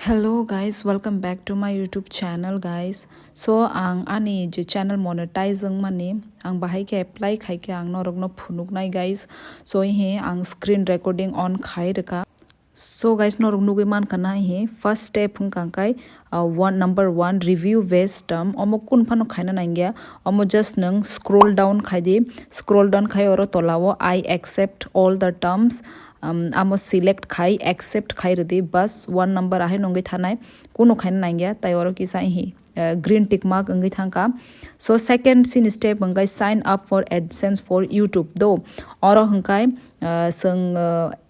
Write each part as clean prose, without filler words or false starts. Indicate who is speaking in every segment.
Speaker 1: Hello guys, welcome back to my YouTube channel guys. So ani je channel monetizing mani bahai ke apply khai ke norok no phunuk nai guys. So he screen recording on khai reka. So guys norok nugi man kana he first step kai number 1 review waste term omo kun phano khaina nangya omo just nang scroll down khai di scroll down khai oro tolawo I accept all the terms amo select khai accept khai redi bas one number ahe nongai thanai kuno khaina nangya tai oro ki sai hi green tick mark ngai thangka. So second sin step ngai sign up for AdSense for YouTube do oro hangkai sung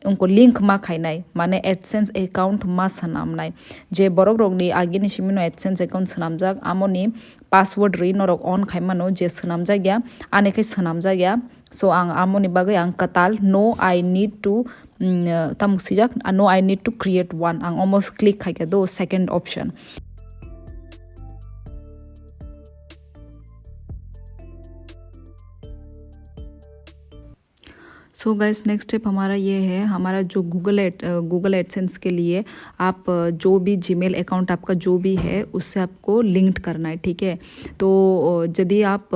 Speaker 1: उनको link मा खाइनाय माने AdSense account मा सनामनाय जे बरक रगनि आगिनि सिमिनो AdSense account सनामजाक आमोनि password रि नरक on खाइमानो जे सनामजा गया आनेखे सनामजा गया. So आमोनि बागै कताल no I need to tamuksijak no I need to create one almost click खाइके दो second option. So guys next step हमारा ये है हमारा जो गूगल एडसेंस के लिए आप जो भी जीमेल अकाउंट आपका जो भी है उससे आपको लिंक्ड करना है. ठीक है, तो यदि आप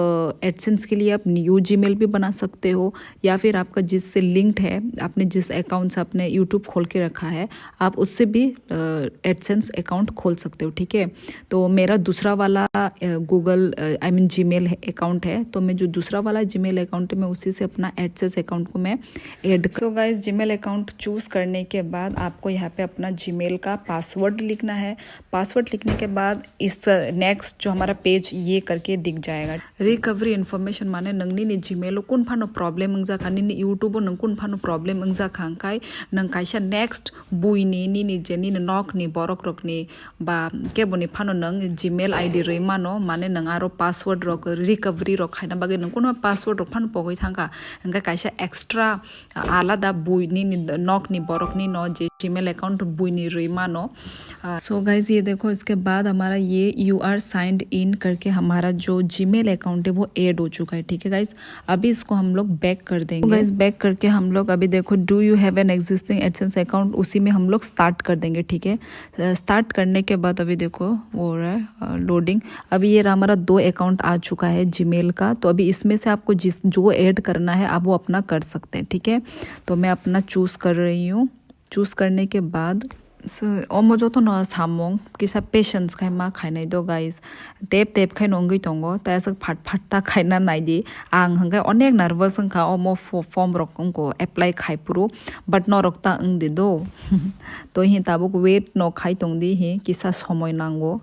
Speaker 1: एडसेंस के लिए आप न्यू जीमेल भी बना सकते हो या फिर आपका जिससे लिंक्ड है आपने जिस अकाउंट से आपने यूट्यूब खोल के रखा है आप उससे भी एडसेंस अकाउंट खोल सकते हो. ठीक है, तो मेरा दूसरा वाला गूगल जीमेल अकाउंट है तो मैं जो दूसरा वाला जीमेल अकाउंट है मैं उसी से अपना एडसेंस अकाउंट को मैं add. So guys Gmail account choose करने के बाद आपको यहाँ पे अपना जीमेल का पासवर्ड लिखना है. पासवर्ड लिखने के बाद इस नेक्स्ट जो हमारा पेज ये करके दिख जाएगा रिकवरी इन्फॉर्मेशन माने नंगनी नि जीमेल कुन फानो प्रॉब्लम अंगजा खानी नि यूट्यूब नंग कुन फानो प्रॉब्लम अंगजा खांखाय नंग काइसा नेक्स्ट बुइनि नि जेनि नक नि बरक रकनि बा केबोनि फानो नंग जीमेल आईडी रै मानो माने नंग आरो पासवर्ड रक रिकवरी रक खायना बागे नंग कुन पासवर्ड रक फानो पगै थांगा अंगा काइसा एक्स्ट्रा आलादा बुइनि नकनि बरकनि न जे जीमेल अकाउंट बुइनि रमा न. सो गाइज ये देखो इसके बाद हमारा ये यू आर साइंड इन करके हमारा जो जीमेल अकाउंट है वो ऐड हो चुका है. ठीक है गाइज, अभी इसको हम लोग बैक कर देंगे. गाइज बैक करके हम लोग अभी देखो do you have an existing AdSense account उसी में हम लोग स्टार्ट कर देंगे. ठीक है, स्टार्ट करने के बाद अभी देखो वो रहा है लोडिंग. अभी ये हमारा 2 अकाउंट आ चुका है जीमेल का, तो अभी इसमें से आपको जो ऐड करना है आप वो अपना कर सकते हैं. ठीक है, तो मैं अपना चूज कर रही हूँ. चूज करने के बाद ओमो जो तो न सामोंग किसा पेशेंस खाय मा खायनाय दो गाइस टेप टेप खाय नंगै दंगो तायसक फाट फाटता खायना नायदि आं हंगाय अनेक नार्भास हंखा ओमो फॉर्म रकम को अप्लाई खाय पुरो बट न रक्ता अंगदि दो तो हि ताबुक वेट न खाय तंगदि हि किसा समय नांगो.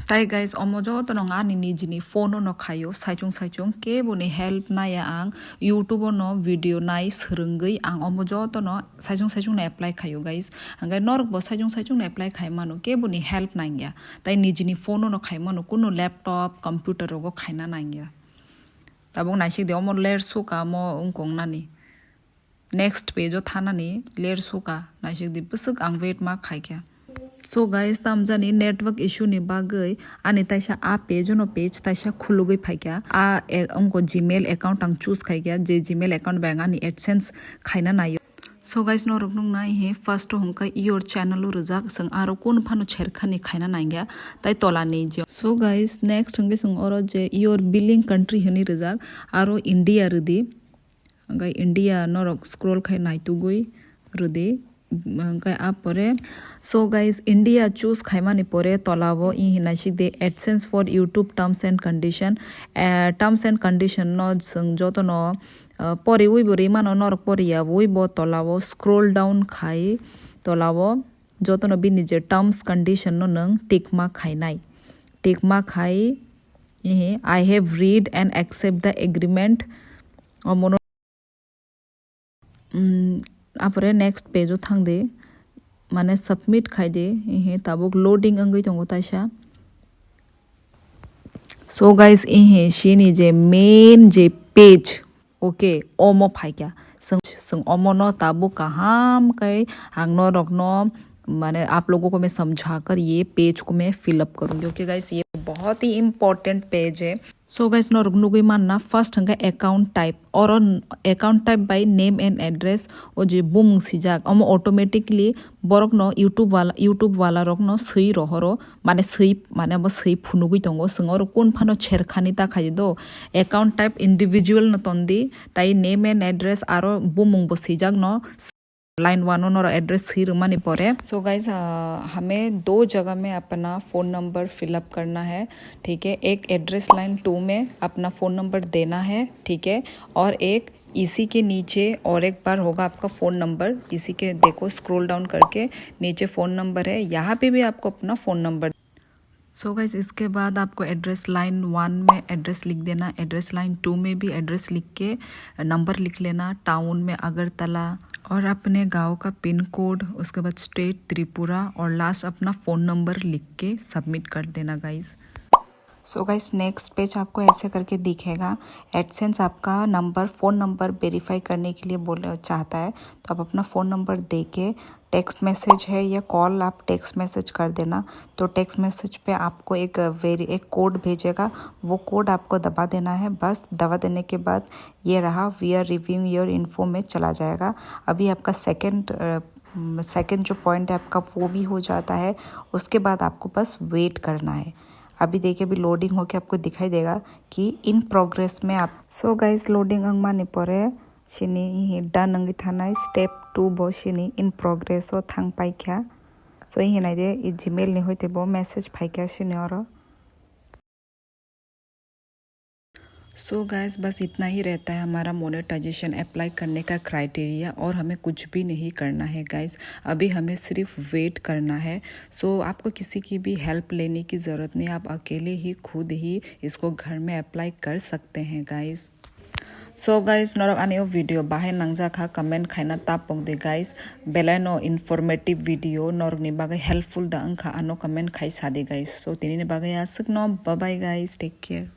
Speaker 1: ताई गाइस अमोजो तो नंगा निजिनि फोन न खायो साइचुं के बोने हेल्प नाया आं यूट्यूब न वीडियो नाय सोरंगै आं अमोजो तो न साइचुं न अप्लाई खायो गाइस हंगाय नरक बो साइचुं न अप्लाई खाय मानो के बोने हेल्प नांगया ताई निजिनि फोन न खाय मानो कुनो लैपटॉप कंप्यूटर रगो खायना नांगया. ताबो नाइसिक दे अमो लेर सुका मो उंकों नानी नेक्स्ट पेजो थानानि लेर सुका नाइसिक दे बसक आं वेट मा खायख्या. सो गाइस तामजानि नेटवर्क इशू नि बागै आनि ताइसा आ पेज नो पेज ताइसा खुलुगै फाइक्या आ उनको जीमेल अकाउंट आं चूज खाइक्या जे जीमेल अकाउंट बेंगानि एडसेंस खायना नायो. सो गाइस नो रक नुंग नाय हे फर्स्ट होंका योर चैनल रजाक संग आरो कोन फानो छेरखानि खायना नांगया ताइ तलानि जे. सो गाइस नेक्स्ट होंगे संग ओरो जे योर बिलिंग कंट्री हनि रजाक आरो इंडिया रदि गाय इंडिया नो रक स्क्रॉल खाय नायतुगै रदि गाय आप परे. सो गाइस इंडिया चूज खाइमानि परे तलावो इ हिनासिक दे AdSense for YouTube terms and condition न जों जतो न परे वइ बोरे मानो नरक परिया वइ बो तलावो स्क्रॉल डाउन खाइ तलावो जतो न बिनि जे टर्म्स कंडीशन न नंग टिक मा खाइनाय टिक मा खाइ इ I have read and accept the agreement अमोनो आपरे नेक्स्ट पेजो थांदे माने सबमिट खाइदे इहे ताबुक लोडिंग अंगै दंगो ताइसा. सो गाइस इहे शिनि जे मेन जे पेज ओके ओमो फाइक्या संग ओमो न ताबु कहाम कै हांगनो रखनो माने आप लोगों को मैं समझाकर ये पेज को मैं फिलअप करूंगी. ओके गाइस ये बहुत ही इम्पोर्टेंट पेज है. So guys, no rugnugi manna first hanga account type or on account type by name and address o je bum sijak omo automatically borok no YouTube wala rok no sei rohoro mane abo sei phunugui tongo singor kun phano cherkhani ta khai do account type individual no tondi tai name and address aro bumung bo sijak no line 1 और address ही रुमानी पड़े। So guys हमें 2 जगह में अपना phone number fill up करना है, ठीक है। एक एड्रेस लाइन 2 में अपना फ़ोन नंबर देना है, ठीक है। और एक इसी के नीचे और एक बार होगा आपका फ़ोन नंबर, इसी के देखो स्क्रॉल डाउन करके नीचे फ़ोन नंबर है, यहाँ पे भी आपको अपना फ़ोन नंबर। सो गाइस इसके बाद आपको एड्रेस लाइन 1 में एड्रेस लिख देना, एड्रेस लाइन 2 में भी एड्रेस लिख के नंबर लिख लेना, टाउन में अगरतला और अपने गांव का पिन कोड, उसके बाद स्टेट त्रिपुरा और लास्ट अपना फ़ोन नंबर लिख के सबमिट कर देना guys. So guys next page आपको ऐसे करके दिखेगा। एडसेंस आपका नंबर फ़ोन नंबर वेरीफाई करने के लिए चाहता है, तो आप अपना फ़ोन नंबर दे के टेक्स्ट मैसेज है या कॉल आप टेक्स्ट मैसेज कर देना। तो टेक्स्ट मैसेज पे आपको एक कोड भेजेगा, वो कोड आपको दबा देना है। बस दबा देने के बाद ये रहा we are reviewing your info में चला जाएगा। अभी आपका सेकंड जो पॉइंट है आपका वो भी हो जाता है। उसके बाद आपको बस वेट करना है। अभी देखिए अभी लोडिंग होके आपको दिखाई देगा कि इन प्रोग्रेस में आप। सो गाइस लोडिंग अंगमानी परे सिनी डन अंगी थानाय स्टेप 2 बो सिनी इन प्रोग्रेस ओ थांग पाइख्या। सो ही नाय दे इ जीमेल नि होते बो मैसेज फाइख्या सिनी और। सो गाइस बस इतना ही रहता है हमारा मोनेटाइजेशन अप्लाई करने का क्राइटेरिया, और हमें कुछ भी नहीं करना है गाइस। अभी हमें सिर्फ वेट करना है। सो आपको किसी की भी हेल्प लेने की ज़रूरत नहीं, आप अकेले ही खुद ही इसको घर में अप्लाई कर सकते हैं गाइस। सो गाइस नरक आनियो वीडियो बाहे नांगजाखा कमेंट खाइना तापंग दे गाइस बेलानो इन्फॉर्मेटिव वीडियो नरक नि बागे हेल्पफुल दा अंखा आनो कमेंट खाइ सादे गाइस। सो तिनी बागे आसुक न bye bye guys, take care.